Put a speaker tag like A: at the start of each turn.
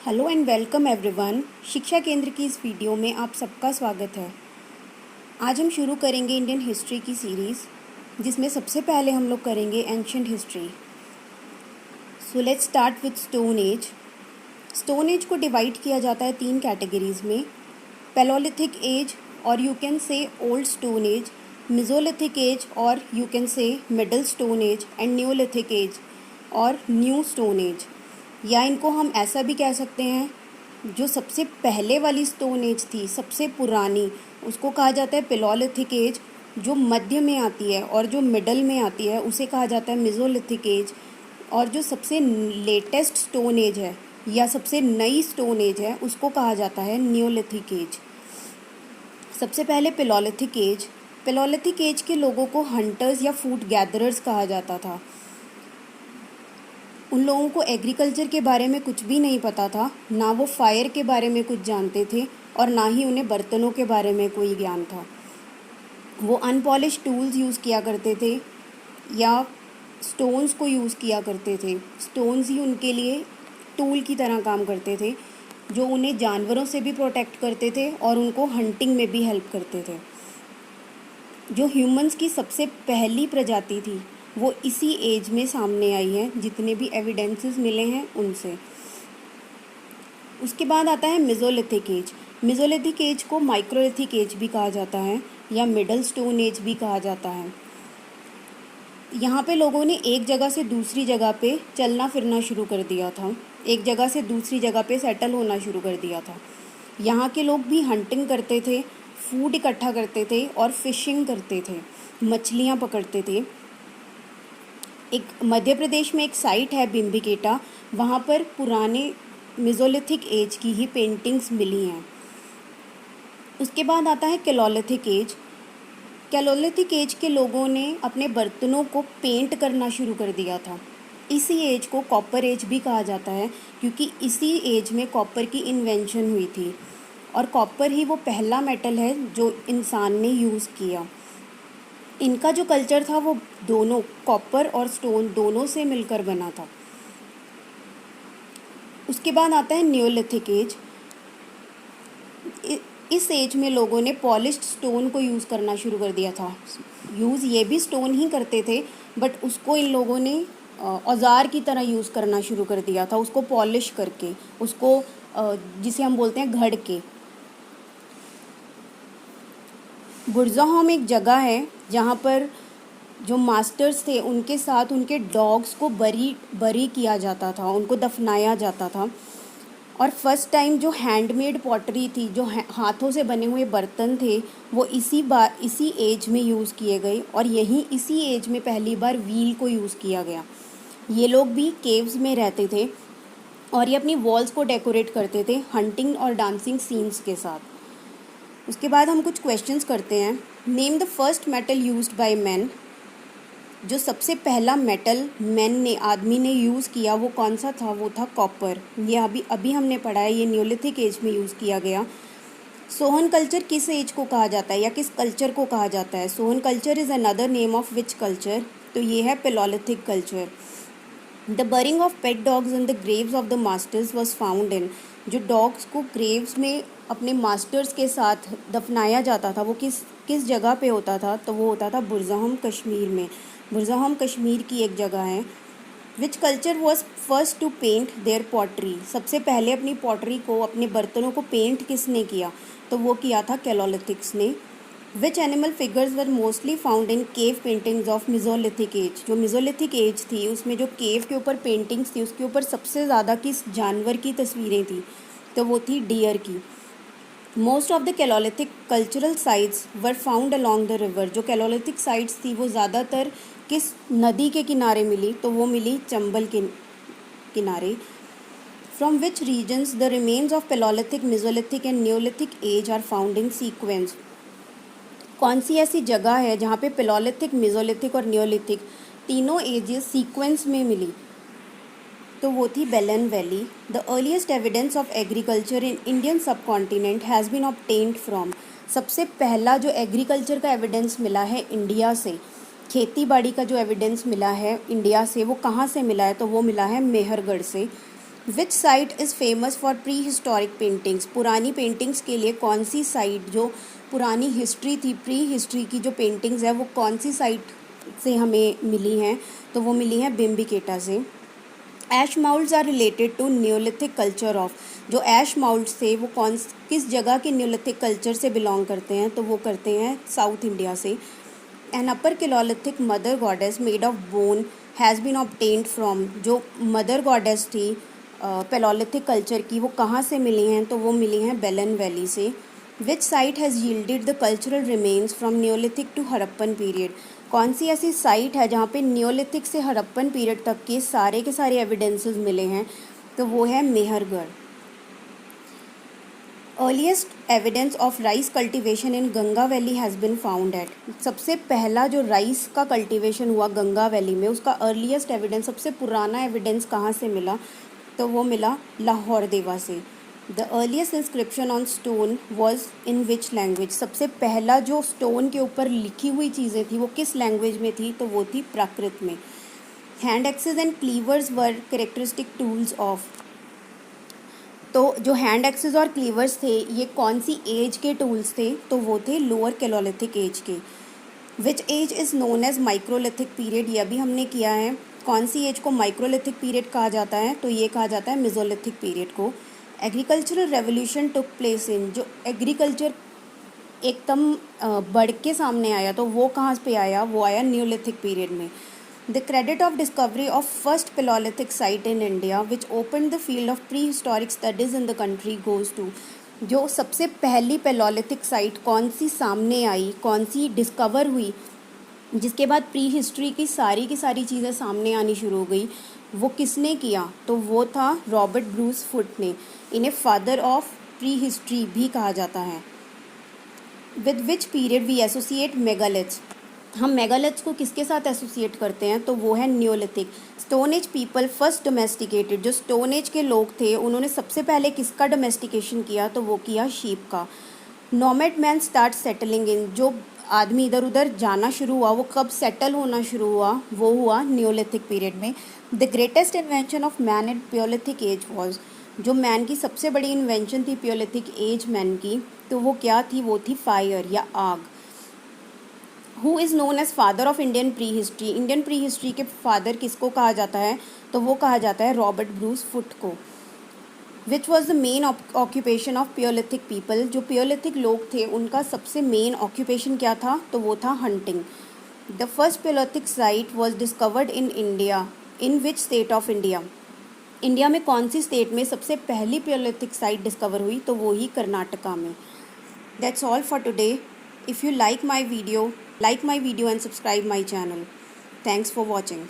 A: Hello and welcome everyone. शिक्षा केंद्र की इस वीडियो में आप सबका स्वागत है। आज हम शुरू करेंगे इंडियन हिस्ट्री की सीरीज़, जिसमें सबसे पहले हम लोग करेंगे ancient history. So let's start with stone age. Stone age को डिवाइड किया जाता है 3 कैटेगरीज में, पैलोलिथिक एज और you can say old stone age, mesolithic age और you can say middle stone age and neolithic age और new stone age. या इनको हम ऐसा भी कह सकते हैं, जो सबसे पहले वाली स्टोन एज थी, सबसे पुरानी, उसको कहा जाता है पैलोलिथिक एज। जो मध्य में आती है और जो मिडल में आती है उसे कहा जाता है मेसोलिथिक एज। और जो सबसे लेटेस्ट स्टोन एज है या सबसे नई स्टोन एज है उसको कहा जाता है न्यूलिथिक एज। सबसे पहले पैलोलिथिक एज। पैलोलिथिक एज के लोगों को हंटर्स या फूड गैदरर्स कहा जाता था। उन लोगों को एग्रीकल्चर के बारे में कुछ भी नहीं पता था, ना वो फायर के बारे में कुछ जानते थे और ना ही उन्हें बर्तनों के बारे में कोई ज्ञान था। वो अनपॉलिश टूल्स यूज़ किया करते थे या स्टोन्स को यूज़ किया करते थे। स्टोन्स ही उनके लिए टूल की तरह काम करते थे, जो उन्हें जानवरों से भी प्रोटेक्ट करते थे और उनको हंटिंग में भी हेल्प करते थे। जो ह्यूमंस की सबसे पहली प्रजाति थी वो इसी एज में सामने आई है, जितने भी एविडेंसेस मिले हैं उनसे। उसके बाद आता है मेसोलिथिक एज। मेसोलिथिक एज को माइक्रोलिथिक एज भी कहा जाता है या मिडल स्टोन एज भी कहा जाता है। यहाँ पे लोगों ने एक जगह से दूसरी जगह पे चलना फिरना शुरू कर दिया था, एक जगह से दूसरी जगह पे सेटल होना शुरू कर दिया था। यहाँ के लोग भी हंटिंग करते थे, फूड इकट्ठा करते थे और फिशिंग करते थे, मछलियाँ पकड़ते थे। एक मध्य प्रदेश में एक साइट है बिम्बिकेटा, वहाँ पर पुराने मेसोलिथिक एज की ही पेंटिंग्स मिली हैं। उसके बाद आता है कैलोलिथिक एज। कैलोलिथिक एज के लोगों ने अपने बर्तनों को पेंट करना शुरू कर दिया था। इसी एज को कॉपर एज भी कहा जाता है, क्योंकि इसी एज में कॉपर की इन्वेंशन हुई थी और कॉपर ही वो पहला मेटल है जो इंसान ने यूज़ किया। इनका जो कल्चर था वो दोनों कॉपर और स्टोन दोनों से मिलकर बना था। उसके बाद आता है न्यूलिथिक एज। इस एज में लोगों ने पॉलिश्ड स्टोन को यूज़ करना शुरू कर दिया था। यूज़ ये भी स्टोन ही करते थे, बट उसको इन लोगों ने औजार की तरह यूज़ करना शुरू कर दिया था, उसको पॉलिश करके, उसको जिसे हम बोलते हैं घड़ के। बुरज़ाहोम एक जगह है जहाँ पर जो मास्टर्स थे उनके साथ उनके डॉग्स को बरी किया जाता था, उनको दफनाया जाता था। और फर्स्ट टाइम जो हैंडमेड पॉटरी थी, जो हाथों से बने हुए बर्तन थे, वो इसी एज में यूज़ किए गए और यहीं इसी एज में पहली बार व्हील को यूज़ किया गया। ये लोग भी केव्स में रहते थे और ये अपनी वॉल्स को डेकोरेट करते थे हंटिंग और डांसिंग सीन्स के साथ। उसके बाद हम कुछ क्वेश्चंस करते हैं। Name the first metal used by man. जो सबसे पहला मेटल मैन ने, आदमी ने यूज़ किया, वो कौन सा था? वो था कॉपर। ये अभी हमने पढ़ा है, ये न्यूलिथिक एज में यूज़ किया गया। सोहन कल्चर किस एज को कहा जाता है या किस कल्चर को कहा जाता है? Sohan culture is another name of which culture? तो ये है paleolithic culture. The burying of pet dogs in the graves of the masters was found in. जो डॉग्स को ग्रेव्स में अपने मास्टर्स के साथ दफनाया जाता था, वो किस जगह पे होता था? तो वो होता था बुरज़ाहोम कश्मीर में। बुरज़ाहोम कश्मीर की एक जगह है। Which culture was first to paint their pottery. सबसे पहले अपनी पॉटरी को, अपने बर्तनों को पेंट किसने किया? तो वो किया था कैलोलिथिक्स ने। Which animal figures were mostly found in cave paintings of Mesolithic as. जो मेसोलिथिक एज थी उसमें जो केव के ऊपर पेंटिंग्स थी, उसके ऊपर सबसे ज़्यादा किस जानवर की तस्वीरें थी? तो वो थी डियर की। Most of the chalcolithic cultural sites were found along the river. जो कैलोलिथिक साइट्स थी वो ज़्यादातर किस नदी के किनारे मिली? तो वो मिली चंबल के किनारे। From which regions the remains of paleolithic, mesolithic and neolithic age are found in sequence. कौन सी ऐसी जगह है जहाँ पे पैलोलिथिक, मेसोलिथिक और न्यूलिथिक तीनों एजेस सीक्वेंस में मिली? तो वो थी Belan valley. The earliest evidence of agriculture in Indian subcontinent has been obtained from. सबसे पहला जो एग्रीकल्चर का एविडेंस मिला है इंडिया से, खेती बाड़ी का जो एविडेंस मिला है इंडिया से, वो कहाँ से मिला है? तो वो मिला है मेहरगढ़ से। Which site is famous for pre historic paintings, पुरानी पेंटिंग्स के लिए कौन सी साइट, जो पुरानी हिस्ट्री थी, प्री हिस्ट्री की जो पेंटिंग्स है वो कौन सी साइट से हमें मिली हैं, तो वो मिली हैं बेम्बिकेटा से। Ash mounds are related to neolithic culture of, जो ऐश माउल्ड्स थे वो किस जगह के न्योलिथिक कल्चर से बिलोंग करते हैं, तो वो करते हैं साउथ इंडिया से। An upper paleolithic mother goddess made of bone has been obtained from, जो मदर गॉडेस थी पेलोलिथिक कल्चर की, वो कहाँ से मिली हैं, तो वो मिली हैं बेलन वैली से। Which site has yielded the cultural remains from Neolithic to Harappan period, कौन सी ऐसी साइट है जहाँ पे न्योलिथिक से हड़प्पन पीरियड तक के सारे एविडेंसेस मिले हैं, तो वो है Mehrgarh. Earliest evidence of rice cultivation in Ganga valley has been found at, सबसे पहला जो राइस का कल्टीवेशन हुआ गंगा वैली में, उसका अर्लीस्ट एविडेंस, सबसे पुराना एविडेंस कहाँ से मिला, तो वो मिला लाहौर देवा से। The earliest inscription on stone was in which language, सबसे पहला जो स्टोन के ऊपर लिखी हुई चीज़ें थी वो किस लैंग्वेज में थी, तो वो थी प्राकृत में। Hand axes and cleavers were characteristic tools of, तो जो हैंड एक्सेस और क्लीवर्स थे ये कौन सी एज के टूल्स थे, तो वो थे लोअर कैलोलिथिक एज के। Which age is known as microlithic period, ये अभी हमने किया है। कौन सी एज को माइक्रोलिथिक पीरियड कहा जाता है, तो ये कहा जाता है मेसोलिथिक पीरियड को। Agricultural revolution took place in, जो एग्रीकल्चर एकदम बढ़ के सामने आया, तो वो कहाँ पे आया, वो आया न्यूलिथिक पीरियड में। The credit of discovery of first Palaeolithic site in India which open the field of prehistoric studies in the country goes to, जो सबसे पहली पेलोलिथिक साइट कौन सी सामने आई, कौन सी डिस्कवर हुई, जिसके बाद प्री हिस्ट्री की सारी चीज़ें सामने आनी शुरू हो गई, वो किसने किया, तो वो था रॉबर्ट ब्रूस फुट ने। इन्हें फादर ऑफ प्री हिस्ट्री भी कहा जाता है। With which period we associate megaliths, हम मेगालिथ्स को किसके साथ एसोसिएट करते हैं, तो वो है Neolithic. Stone age people first domesticated, जो स्टोन एज के लोग थे उन्होंने सबसे पहले किसका डोमेस्टिकेशन किया, तो वो किया शीप का। नॉमैड मैन स्टार्ट सेटलिंग इन, जो आदमी इधर उधर जाना शुरू हुआ वो कब सेटल होना शुरू हुआ, वो हुआ न्योलिथिक पीरियड में। The greatest invention of man in paleolithic age was, जो मैन की सबसे बड़ी इन्वेंशन थी पियोलिथिक एज मैन की, तो वो क्या थी, वो थी फायर या आग। Who is known as father of Indian prehistory, Indian prehistory के फादर किसको कहा जाता है, तो वो कहा जाता है रॉबर्ट ब्रूस फुट को। Which was the main occupation of paleolithic people, जो पियोलिथिक लोग थे उनका सबसे मेन ऑक्यूपेशन क्या था, तो वो था hunting. The first paleolithic site was discovered in India, in which state of India, India में कौन सी स्टेट में सबसे पहली पियोलिथिक साइट डिस्कवर हुई, तो वो ही कर्नाटका में। That's all for today. If you like my video and subscribe my channel. Thanks for watching.